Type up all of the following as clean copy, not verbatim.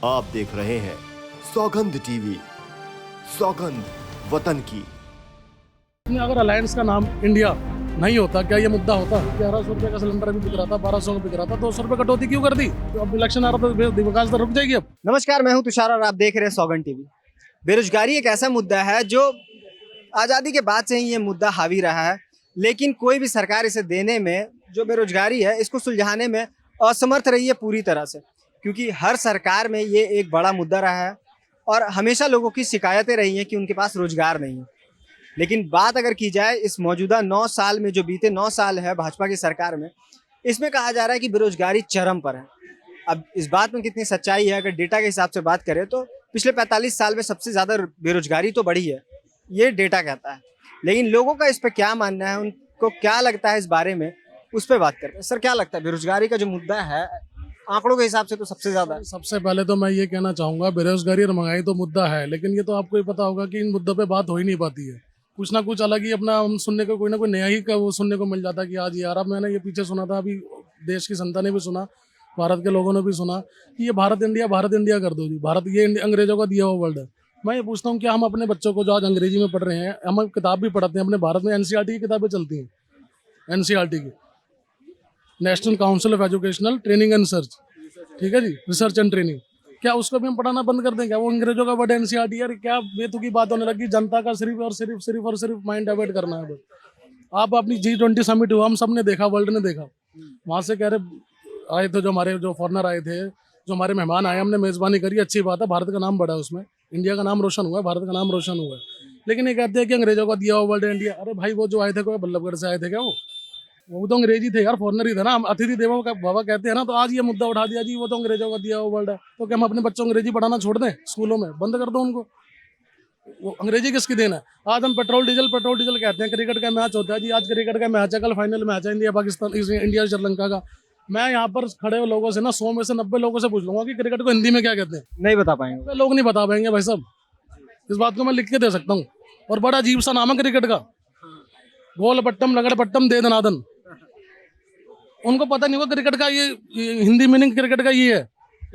आप देख रहे हैं सौगंध टीवी, सौगंध वतन की। अगर अलायंस का नाम इंडिया नहीं होता, क्या ये मुद्दा होता? 1100 रुपए का सिलेंडर अभी बिक रहा था, 1200 का बिक रहा था, 200 रुपए कटौती क्यों कर दी? तो अब इलेक्शन आ रहा तो विकास दर रुक जाएगी अब। नमस्कार, मैं हूं तुषार और आप देख रहे हैं सौगंध टीवी। बेरोजगारी एक ऐसा मुद्दा है जो आज़ादी के बाद से ही ये मुद्दा हावी रहा है, लेकिन कोई भी सरकार इसे देने में, जो बेरोजगारी है इसको सुलझाने में असमर्थ रही है पूरी तरह से, क्योंकि हर सरकार में ये एक बड़ा मुद्दा रहा है और हमेशा लोगों की शिकायतें रही हैं कि उनके पास रोजगार नहीं है। लेकिन बात अगर की जाए इस मौजूदा 9 साल में, जो बीते 9 साल है भाजपा की सरकार में, इसमें कहा जा रहा है कि बेरोजगारी चरम पर है। अब इस बात में कितनी सच्चाई है, अगर डेटा के हिसाब से बात करें तो पिछले 45 साल में सबसे ज़्यादा बेरोजगारी तो बढ़ी है, ये डेटा कहता है। लेकिन लोगों का इस पर क्या मानना है, उनको क्या लगता है इस बारे में, उस पर बात करते हैं। सर, क्या लगता है बेरोजगारी का जो मुद्दा है आंकड़ों के हिसाब से तो सबसे ज़्यादा है? सबसे पहले तो मैं ये कहना चाहूँगा, बेरोजगारी और महंगाई तो मुद्दा है, लेकिन ये तो आपको ही पता होगा कि इन मुद्दों पे बात हो ही नहीं पाती है। कुछ ना कुछ अलग ही अपना हम सुनने को, कोई ना कोई नया ही का वो सुनने को मिल जाता है कि आज यार, अब मैंने ये पीछे सुना था, अभी देश की जनता ने भी सुना, भारत के लोगों ने भी सुना कि ये भारत इंडिया कर दो जी। भारत ये अंग्रेजों का दिया हुआ वर्ल्ड है। मैं ये पूछता हूँ, क्या हम अपने बच्चों को जो आज अंग्रेजी में पढ़ रहे हैं, हम किताब भी पढ़ते हैं, अपने भारत में एनसीईआरटी की किताबें चलती हैं, एनसीईआरटी की, national council of educational training and research, ठीक है जी, रिसर्च एंड ट्रेनिंग। क्या उसको भी हम पढ़ाना बंद कर दें? क्या वो अंग्रेजों का वर्ड एनसीईआरटी? यार क्या बेतुकी बात होने लगी। जनता का सिर्फ माइंड डाइवर्ट करना है। आप अपनी G20 समिट हुआ, हम सब ने देखा, वर्ल्ड ने देखा, वहाँ से कह रहे आए थे जो फॉरनर आए थे, जो हमारे मेहमान आए, हमने मेज़बानी करी, अच्छी बात है, भारत का नाम बढ़ा, उसमें इंडिया का नाम रोशन हुआ है, भारत का नाम रोशन हुआ है। लेकिन ये कहते हैं कि अंग्रेजों का दिया हुआ वर्ल्ड इंडिया। अरे भाई, वो जो आए थे कोई बल्लभगढ़ से आए थे क्या? वो तो अंग्रेजी थे यार, फॉरनर ही थे ना। हम अतिथि देवो का भव कहते हैं ना, तो आज ये मुद्दा उठा दिया जी, वो तो अंग्रेजों का दिया हुआ वर्ल्ड है। तो क्या हम अपने बच्चों को अंग्रेजी पढ़ाना छोड़ दें? स्कूलों में बंद कर दो उनको। वो अंग्रेजी किसकी देन है? आज हम पेट्रोल डीजल कहते हैं। क्रिकेट का मैच होता है जी, आज क्रिकेट का मैच है, कल फाइनल मैच है इंडिया श्रीलंका का। मैं यहाँ पर खड़े हुए लोगों से ना, 100 में से 90 लोगों से पूछ लूंगा कि क्रिकेट को हिंदी में क्या कहते हैं। नहीं बता पाएंगे लोग नहीं बता पाएंगे भाई साहब, इस बात को मैं लिख के दे सकता हूँ। और बड़ा अजीब सा नाम है क्रिकेट का, गोल पट्टम लगड़ पट्टम दे दनादन। उनको पता नहीं होगा क्रिकेट का ये हिंदी मीनिंग क्रिकेट का ये है।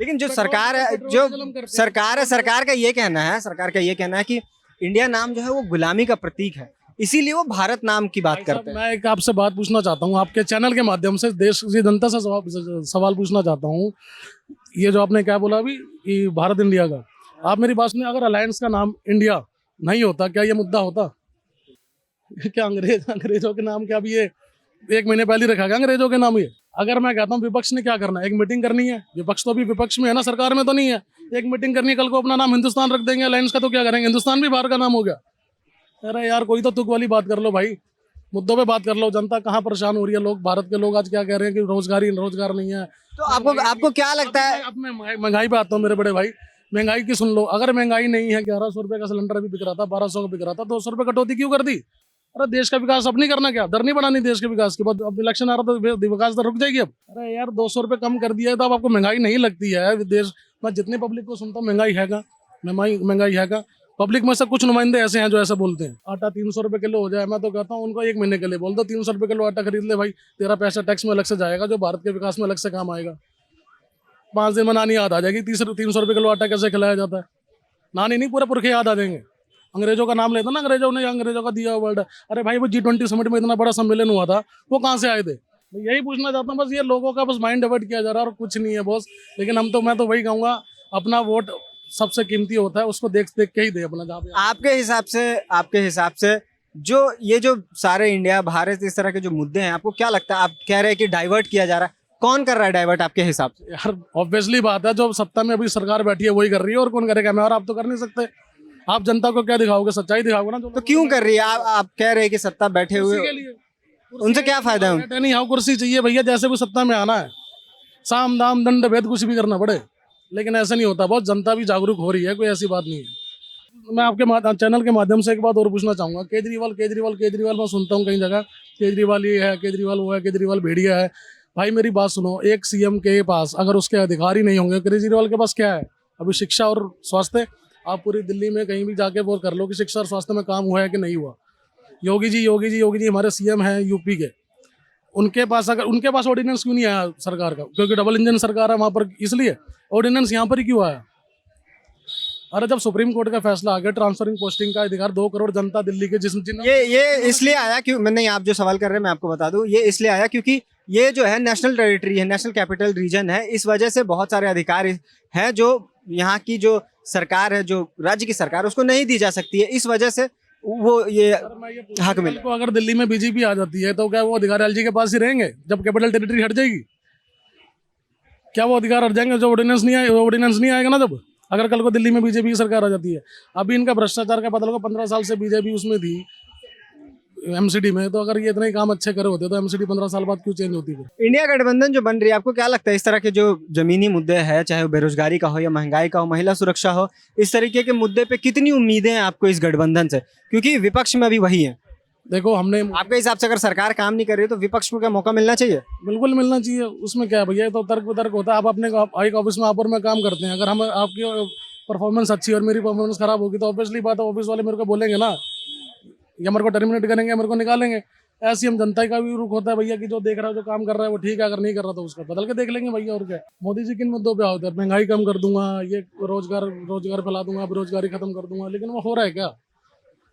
लेकिन जो सरकार है, सरकार का ये कहना है कि इंडिया नाम जो है वो गुलामी का प्रतीक है, इसीलिए वो भारत नाम की बात करते हैं। मैं एक आपसे बात पूछना चाहता हूँ, आपके चैनल के माध्यम से देश की जनता से सवाल पूछना चाहता हूँ। ये जो आपने क्या बोला अभी कि भारत इंडिया का, आप मेरी बात सुनिए, अगर अलायंस का नाम इंडिया नहीं होता, क्या ये मुद्दा होता? क्या अंग्रेजों के नाम, क्या अभी ये 1 महीने पहले रखा गया अंग्रेजों के नाम? ये अगर मैं कहता हूँ विपक्ष ने क्या करना है, एक मीटिंग करनी है। विपक्ष तो अभी विपक्ष में है ना, सरकार में तो नहीं है। एक मीटिंग करनी है, कल को अपना नाम हिंदुस्तान रख देंगे, अलायंस का तो क्या करेंगे? हिंदुस्तान भी बाहर का नाम हो गया। अरे यार, कोई तो तुक वाली बात कर लो भाई, मुद्दों पे बात कर लो। जनता कहाँ परेशान हो रही है, लोग, भारत के लोग आज क्या कह रहे हैं कि रोजगार नहीं है। तो आपको क्या लगता है? अब मैं महंगाई पे आता हूँ मेरे बड़े भाई। महंगाई की सुन लो, अगर महंगाई नहीं है, 1100 रुपए का सिलेंडर अभी बिक रहा था, 1200 का बिक रहा था, 200 रुपए कटौती क्यों कर दी? अरे देश का विकास अब नहीं करना क्या? दर नहीं बढ़ानी देश के विकास के बाद? अब इलेक्शन आ रहा तो विकास दर रुक जाएगी अब? अरे यार, 200 रुपए कम कर दिया है तो अब आपको महंगाई नहीं लगती है? देश, मैं जितनी पब्लिक को सुनता हूँ, महंगाई है का पब्लिक में से कुछ नुमाइंदे ऐसे हैं जो ऐसा बोलते हैं। आटा 300 रुपए किलो हो जाए, मैं तो कहता हूँ उनको 1 महीने के लिए बोल दो 300 रुपए किलो आटा खरीद ले भाई, तेरा पैसा टैक्स में अलग से जाएगा, जो भारत के विकास में अलग से काम आएगा। 5 दिन में नानी याद आ जाएगी 300 रुपए किलो आटा कैसे खिलाया जाता है। नानी नहीं, पूरे पुरखे याद आ जाएंगे। अंग्रेजों का नाम लेता ना, अंग्रेजों का दिया हुआ वर्ल्ड। अरे भाई, वो G20 समिट में इतना बड़ा सम्मेलन हुआ था, वो कहाँ से आए थे? यही पूछना चाहता हूँ बस। ये लोगों का बस माइंड डाइवर्ट किया जा रहा है और कुछ नहीं है बॉस। लेकिन मैं तो वही कहूँगा, अपना वोट सबसे कीमती होता है, उसको देख के ही दे अपना। जहाँ पे आपके हिसाब से जो सारे इंडिया भारत इस तरह के जो मुद्दे हैं, आपको क्या लगता है? आप कह रहे हैं कि डाइवर्ट किया जा रहा है, कौन कर रहा है डाइवर्ट आपके हिसाब से? यार ऑब्वियसली बात है, जो सत्ता में अभी सरकार बैठी है वही कर रही है, और कौन करेगा? मैं और आप तो कर नहीं सकते। आप जनता को क्या दिखाओगे? सच्चाई दिखाओगे ना। तो क्यों कर रही है? आप कह रहे हैं कि सत्ता बैठे हुए के लिए, उनसे क्या फायदा है? बैठे नहीं, हाँ कुर्सी चाहिए भैया, जैसे भी सत्ता में आना है, साम दाम दंड भेद कुछ भी करना पड़े। लेकिन ऐसा नहीं होता, बहुत जनता भी जागरूक हो रही है, कोई ऐसी बात नहीं है। मैं आपके चैनल के माध्यम से एक बात और पूछना चाहूँगा। केजरीवाल मैं सुनता हूँ कई जगह, केजरीवाल ये है, केजरीवाल वो है, केजरीवाल भेड़िया है। भाई मेरी बात सुनो, एक सीएम के पास अगर उसके अधिकार ही नहीं होंगे, केजरीवाल के पास क्या है? अभी शिक्षा और स्वास्थ्य, आप पूरी दिल्ली में कहीं भी जाके वो कर लो कि शिक्षा और स्वास्थ्य में काम हुआ है कि नहीं हुआ। योगी जी हमारे सीएम हैं यूपी के, उनके पास ऑर्डिनेंस क्यों नहीं आया सरकार का? क्योंकि डबल इंजन सरकार है वहाँ पर, इसलिए ऑर्डिनेंस यहाँ पर ही क्यों आया? अरे जब सुप्रीम कोर्ट का फैसला आ गया ट्रांसफरिंग पोस्टिंग का अधिकार 2 करोड़ जनता दिल्ली के ये इसलिए आया क्यों, मैं नहीं, आप जो सवाल कर रहे हैं मैं आपको बता दूं, ये इसलिए आया क्योंकि ये जो है नेशनल टेरिटरी है, नेशनल कैपिटल रीजन है, इस वजह से बहुत सारे अधिकार हैं जो यहाँ की जो सरकार है, जो राज्य की सरकार, उसको नहीं दी जा सकती है, इस वजह से वो ये हक मिला। को अगर दिल्ली में बीजेपी आ जाती है तो क्या वो अधिकार एलजी के पास ही रहेंगे जब कैपिटल टेरिटरी हट जाएगी? क्या वो अधिकार हट जाएंगे? जो ऑर्डिनेंस नहीं आएगा ना, जब अगर कल को दिल्ली में बीजेपी की सरकार आ जाती है। अभी इनका भ्रष्टाचार का पता लगा, 15 साल से बीजेपी उसमें थी एमसीडी में, तो अगर ये इतने ही काम अच्छे करे होते तो एमसीडी 15 साल बाद क्यों चेंज होती है? इंडिया गठबंधन जो बन रही है, आपको क्या लगता है इस तरह के जो जमीनी मुद्दे हैं, चाहे वो बेरोजगारी का हो या महंगाई का हो, महिला सुरक्षा हो, इस तरीके के मुद्दे पे कितनी उम्मीदें हैं आपको इस गठबंधन से, क्योंकि विपक्ष में अभी वही है? देखो हमने आपके हिसाब से अगर सरकार काम नहीं कर रही है तो विपक्ष को क्या मौका मिलना चाहिए? बिल्कुल मिलना चाहिए, उसमें क्या है भैया, तो तर्क वितर्क होता है। आप अपने एक ऑफिस में आप और मैं काम करते हैं, अगर हम आपकी परफॉर्मेंस अच्छी और मेरी परफॉर्मेंस खराब होगी तो ऑब्वियसली बात है ऑफिस वाले मेरे को बोलेंगे ना, या मेरे को टर्मिनेट करेंगे, मेरे को निकालेंगे। ऐसी हम जनता का भी रुख होता है भैया कि जो देख रहा है, जो काम कर रहा है वो ठीक है, अगर नहीं कर रहा तो उसका बदल के देख लेंगे भैया, और क्या। मोदी जी किन मुद्दों पे आओगे? महंगाई कम कर दूंगा, ये रोजगार फैला दूंगा, बेरोजगारी खत्म कर दूंगा, लेकिन वो हो रहा है क्या?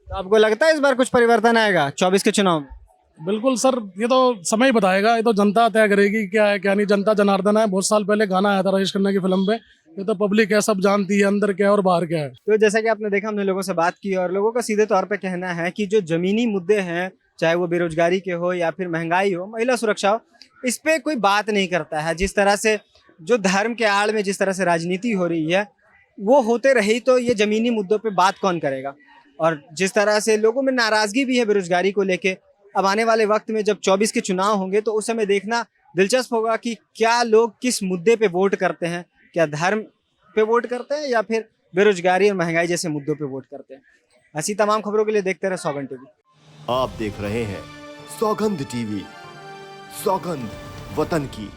तो आपको लगता है इस बार कुछ परिवर्तन आएगा 24 के चुनाव में? बिल्कुल सर, ये तो समय ही बताएगा, ये तो जनता तय करेगी क्या है क्या नहीं। जनता जनार्दन है, बहुत साल पहले गाना आया था राजेश खन्ना की फिल्म पे, ये तो पब्लिक है, सब जानती है अंदर क्या है और बाहर क्या है। तो जैसा कि आपने देखा, हमने लोगों से बात की और लोगों का सीधे तौर पे कहना है कि जो जमीनी मुद्दे हैं, चाहे वो बेरोजगारी के हो या फिर महंगाई हो, महिला सुरक्षा हो, इस पे कोई बात नहीं करता है। जिस तरह से जो धर्म के आड़ में जिस तरह से राजनीति हो रही है वो होते रही तो ये जमीनी मुद्दों पे बात कौन करेगा। और जिस तरह से लोगों में नाराजगी भी है बेरोजगारी को लेके, अब आने वाले वक्त में जब 24 के चुनाव होंगे तो उस समय देखना दिलचस्प होगा कि क्या लोग किस मुद्दे पे वोट करते हैं, क्या धर्म पे वोट करते हैं या फिर बेरोजगारी और महंगाई जैसे मुद्दों पे वोट करते हैं। ऐसी तमाम खबरों के लिए देखते रहे सौगंध टीवी। आप देख रहे हैं सौगंध टीवी, सौगंध वतन की।